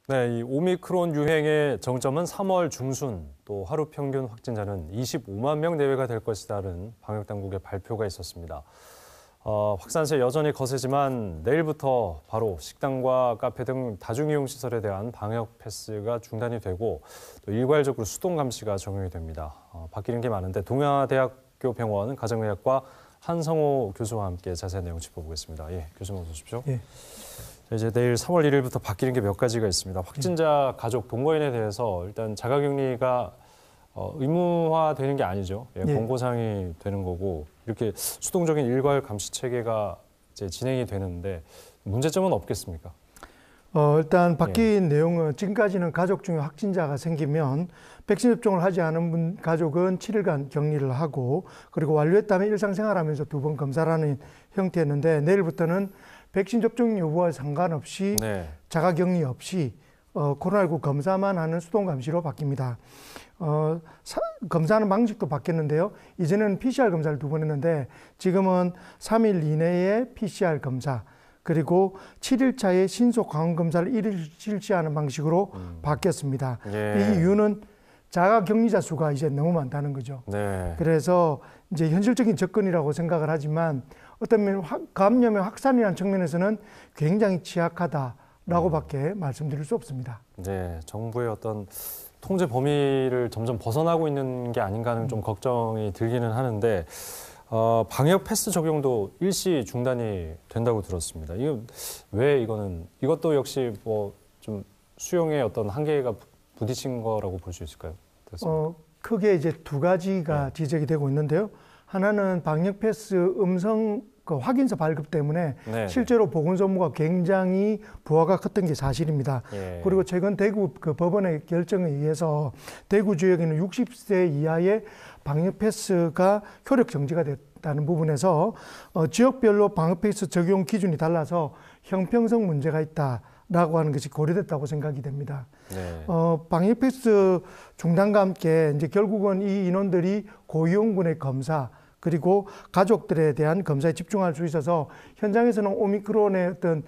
네, 이 오미크론 유행의 정점은 3월 중순, 또 하루 평균 확진자는 25만 명 내외가 될 것이라는 방역당국의 발표가 있었습니다. 확산세 여전히 거세지만 내일부터 바로 식당과 카페 등 다중이용시설에 대한 방역 패스가 중단이 되고 또 일괄적으로 수동 감시가 적용이 됩니다. 바뀌는 게 많은데 동아대학교 병원 가정의학과 한성호 교수와 함께 자세한 내용 짚어보겠습니다. 예, 교수님 어서 오십시오. 예. 이제 내일 3월 1일부터 바뀌는 게 몇 가지가 있습니다. 확진자 가족 동거인에 대해서 일단 자가격리가 의무화되는 게 아니죠. 예, 권고사항이 되는 거고 이렇게 수동적인 일괄 감시 체계가 이제 진행이 되는데 문제점은 없겠습니까? 일단 바뀐 내용은 지금까지는 가족 중에 확진자가 생기면 백신 접종을 하지 않은 가족은 7일간 격리를 하고 그리고 완료했다면 일상생활하면서 2번 검사를 하는 형태였는데 내일부터는 백신 접종 여부와 상관없이 자가격리 없이 코로나19 검사만 하는 수동감시로 바뀝니다. 검사하는 방식도 바뀌었는데요. 이전에는 PCR 검사를 2번 했는데 지금은 3일 이내에 PCR 검사 그리고 7일차에 신속 항원 검사를 1일 실시하는 방식으로 바뀌었습니다. 이 이유는 자가격리자 수가 이제 너무 많다는 거죠. 그래서 이제 현실적인 접근이라고 생각을 하지만 어떤 면 감염의 확산이라는 측면에서는 굉장히 취약하다라고밖에 말씀드릴 수 없습니다. 네, 정부의 어떤 통제 범위를 점점 벗어나고 있는 게 아닌가 하는 좀 걱정이 들기는 하는데 방역 패스 적용도 일시 중단이 된다고 들었습니다. 이거 왜 이것도 역시 뭐 좀 수용의 어떤 한계가 부딪힌 거라고 볼 수 있을까요? 크게 이제 2가지가 지적이 되고 있는데요. 하나는 방역 패스 음성 확인서 발급 때문에 실제로 보건 업무가 굉장히 부하가 컸던 게 사실입니다. 그리고 최근 대구 법원의 결정에 의해서 대구 지역에는 60세 이하의 방역 패스가 효력 정지가 됐다는 부분에서 지역별로 방역 패스 적용 기준이 달라서 형평성 문제가 있다라고 하는 것이 고려됐다고 생각이 됩니다. 방역 패스 중단과 함께 이제 결국은 이 인원들이 고위험군의 검사 그리고 가족들에 대한 검사에 집중할 수 있어서 현장에서는 오미크론의 어떤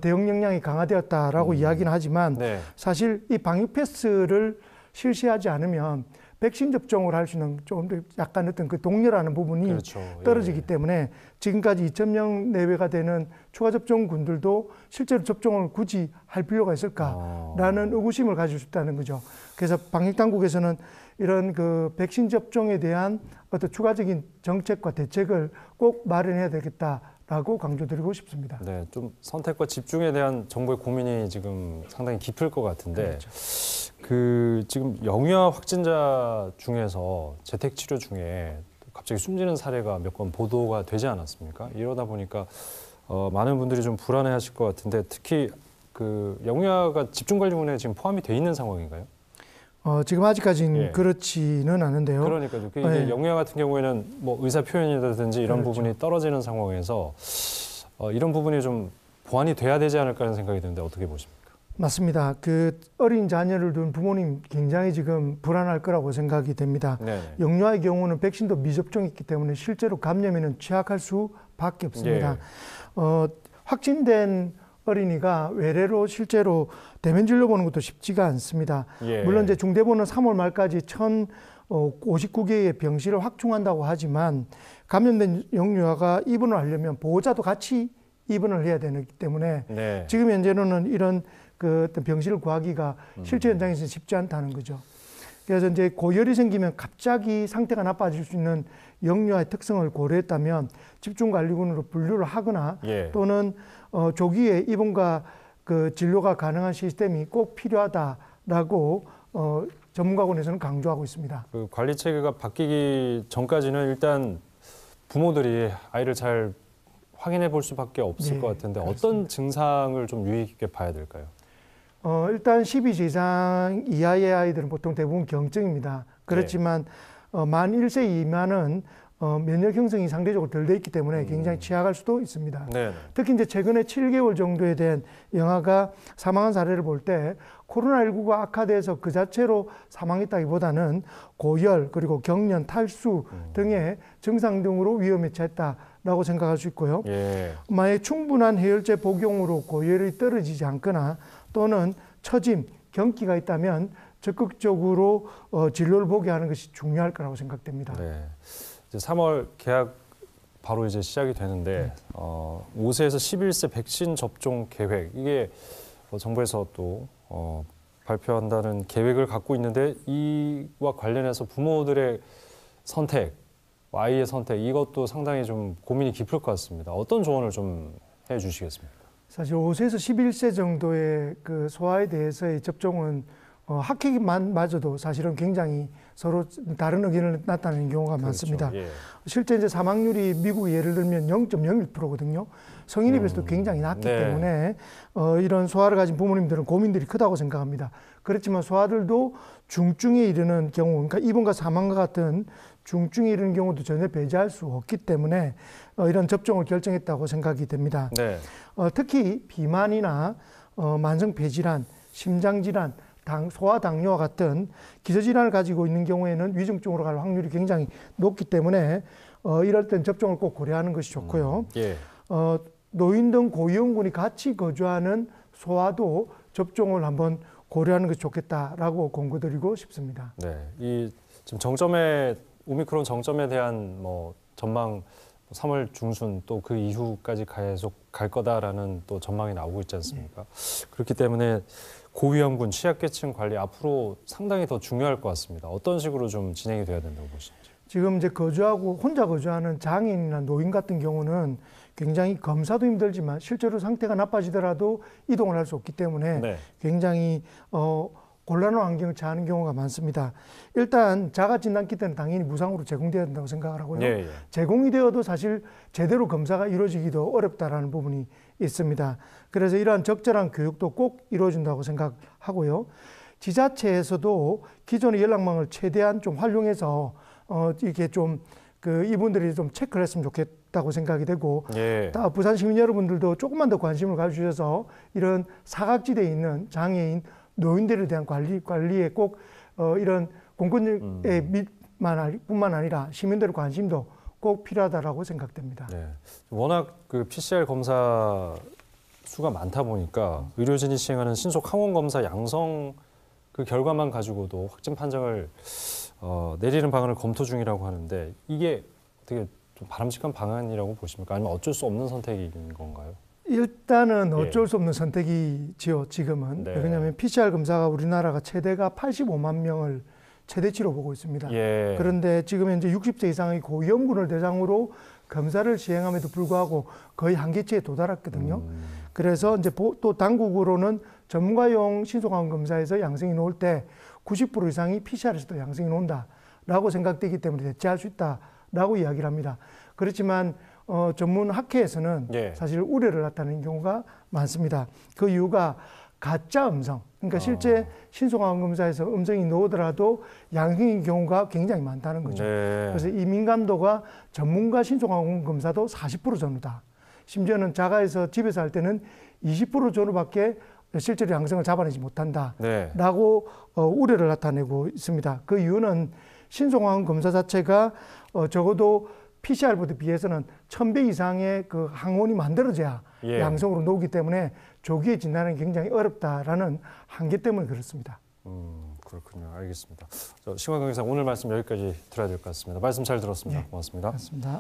대응 역량이 강화되었다라고 이야기는 하지만 사실 이 방역 패스를 실시하지 않으면 백신 접종을 할 수 있는 조금 더 약간 어떤 그 동료라는 부분이 떨어지기 때문에 지금까지 2,000명 내외가 되는 추가 접종군들도 실제로 접종을 굳이 할 필요가 있을까라는 의구심을 가질 수 있다는 거죠. 그래서 방역당국에서는 이런 그 백신 접종에 대한 어떤 추가적인 정책과 대책을 꼭 마련해야 되겠다라고 강조드리고 싶습니다. 네, 좀 선택과 집중에 대한 정부의 고민이 지금 상당히 깊을 것 같은데 지금 영유아 확진자 중에서 재택치료 중에 갑자기 숨지는 사례가 몇 건 보도가 되지 않았습니까? 이러다 보니까 많은 분들이 좀 불안해하실 것 같은데 특히 영유아가 집중관리군에 지금 포함이 돼 있는 상황인가요? 지금 아직까지는 그렇지는 않은데요. 그러니까요. 이게 영유아 같은 경우에는 뭐 의사 표현이라든지 이런 부분이 떨어지는 상황에서 이런 부분이 좀 보완이 돼야 되지 않을까 하는 생각이 드는데 어떻게 보십니까? 맞습니다. 어린 자녀를 둔 부모님 굉장히 지금 불안할 거라고 생각이 됩니다. 영유아의 경우는 백신도 미접종이 있기 때문에 실제로 감염에는 취약할 수밖에 없습니다. 확진된 어린이가 외래로 실제로 대면 진료 보는 것도 쉽지가 않습니다. 물론 이제 중대본은 3월 말까지 1,059개의 병실을 확충한다고 하지만 감염된 영유아가 입원을 하려면 보호자도 같이 입원을 해야 되기 때문에 지금 현재로는 이런 어떤 병실을 구하기가 실제 현장에서는 쉽지 않다는 거죠. 그래서 이제 고열이 생기면 갑자기 상태가 나빠질 수 있는 영유아의 특성을 고려했다면 집중관리군으로 분류를 하거나 또는 조기에 입원과 진료가 가능한 시스템이 꼭 필요하다라고 전문가군에서는 강조하고 있습니다. 관리 체계가 바뀌기 전까지는 일단 부모들이 아이를 잘 확인해 볼 수밖에 없을 것 같은데 그렇습니다. 어떤 증상을 좀 유의 깊게 봐야 될까요? 일단 12세 이상 이하의 아이들은 보통 대부분 경증입니다. 그렇지만 만 1세 이만은 면역 형성이 상대적으로 덜 돼 있기 때문에 굉장히 취약할 수도 있습니다. 특히 이제 최근에 7개월 정도에 대한 영아가 사망한 사례를 볼 때 코로나19가 악화돼서 그 자체로 사망했다기보다는 고열 그리고 경련, 탈수 등의 증상 등으로 위험에 처했다라고 생각할 수 있고요. 만약 충분한 해열제 복용으로 고열이 떨어지지 않거나 또는 처짐, 경기가 있다면 적극적으로 진료를 보게 하는 것이 중요할 거라고 생각됩니다. 네. 이제 3월 계약 바로 이제 시작이 되는데 5세에서 11세 백신 접종 계획 이게 정부에서 또 발표한다는 계획을 갖고 있는데 이와 관련해서 부모들의 선택, 아이의 선택 이것도 상당히 좀 고민이 깊을 것 같습니다. 어떤 조언을 좀 해주시겠습니까? 사실 5세에서 11세 정도의 그 소아에 대해서의 접종은 학회만마저도 사실은 굉장히 서로 다른 의견을 나타내는 경우가 그렇죠. 많습니다. 예. 실제 이제 사망률이 미국 예를 들면 0.01%거든요. 성인에 비해서도 굉장히 낮기 네. 때문에 이런 소아를 가진 부모님들은 고민들이 크다고 생각합니다. 그렇지만 소아들도 중증에 이르는 경우, 그러니까 입원과 사망과 같은 중증에 이르는 경우도 전혀 배제할 수 없기 때문에 이런 접종을 결정했다고 생각이 됩니다. 네. 특히 비만이나 만성 폐질환, 심장질환, 소아 당뇨와 같은 기저질환을 가지고 있는 경우에는 위중증으로 갈 확률이 굉장히 높기 때문에 이럴 땐 접종을 꼭 고려하는 것이 좋고요. 예. 노인 등 고위험군이 같이 거주하는 소아도 접종을 한번 고려하는 것이 좋겠다라고 권고드리고 싶습니다. 네. 이 지금 오미크론 정점에 대한 뭐 전망 3월 중순 또 그 이후까지 계속 갈 거다라는 또 전망이 나오고 있지 않습니까? 그렇기 때문에 고위험군 취약계층 관리 앞으로 상당히 더 중요할 것 같습니다. 어떤 식으로 좀 진행이 돼야 된다고 보시는지. 지금 이제 혼자 거주하는 장애인이나 노인 같은 경우는 굉장히 검사도 힘들지만 실제로 상태가 나빠지더라도 이동을 할 수 없기 때문에 네. 굉장히 곤란한 환경을 처하는 경우가 많습니다. 일단 자가진단키 때는 당연히 무상으로 제공되어야 된다고 생각을 하고요. 예, 예. 제공이 되어도 사실 제대로 검사가 이루어지기도 어렵다라는 부분이 있습니다. 그래서 이러한 적절한 교육도 꼭 이루어진다고 생각하고요. 지자체에서도 기존의 연락망을 최대한 좀 활용해서 이렇게 좀 이분들이 좀 체크를 했으면 좋겠다고 생각이 되고, 예. 부산 시민 여러분들도 조금만 더 관심을 가져주셔서 이런 사각지대에 있는 장애인, 노인들에 대한 관리에 꼭 이런 공권력의 뿐만 아니라 시민들의 관심도 꼭 필요하다라고 생각됩니다. 네. 워낙 그 PCR 검사 수가 많다 보니까 의료진이 시행하는 신속 항원 검사 양성 그 결과만 가지고도 확진 판정을 내리는 방안을 검토 중이라고 하는데 이게 되게 좀 바람직한 방안이라고 보십니까? 아니면 어쩔 수 없는 선택인 건가요? 일단은 어쩔 수 없는 선택이지요, 지금은. 네. 왜냐하면 PCR 검사가 우리나라가 최대가 85만 명을 최대치로 보고 있습니다. 예. 그런데 지금 현재 60세 이상의 고위험군을 대상으로 검사를 시행함에도 불구하고 거의 한계치에 도달했거든요. 그래서 이제 또 당국으로는 전문가용 신속항원 검사에서 양성이 나올 때 90% 이상이 PCR에서도 양성이 나온다라고 생각되기 때문에 대체할 수 있다라고 이야기를 합니다. 그렇지만 전문 학회에서는 예. 사실 우려를 나타내는 경우가 많습니다. 그 이유가 가짜 음성, 그러니까 실제 신속항원 검사에서 음성이 나오더라도 양성인 경우가 굉장히 많다는 거죠. 네. 그래서 이 민감도가 전문가 신속항원 검사도 40% 전후다. 심지어는 자가에서 집에서 할 때는 20% 전후밖에 실제로 양성을 잡아내지 못한다라고 우려를 나타내고 있습니다. 그 이유는 신속항원 검사 자체가 적어도 PCR보다 비해서는 1000배 이상의 그 항원이 만들어져야 예. 양성으로 나오기 때문에 조기에 진단은 굉장히 어렵다라는 한계 때문에 그렇습니다. 그렇군요. 알겠습니다. 심화경 의사 오늘 말씀 여기까지 들어야 될 것 같습니다. 말씀 잘 들었습니다. 고맙습니다. 맞습니다.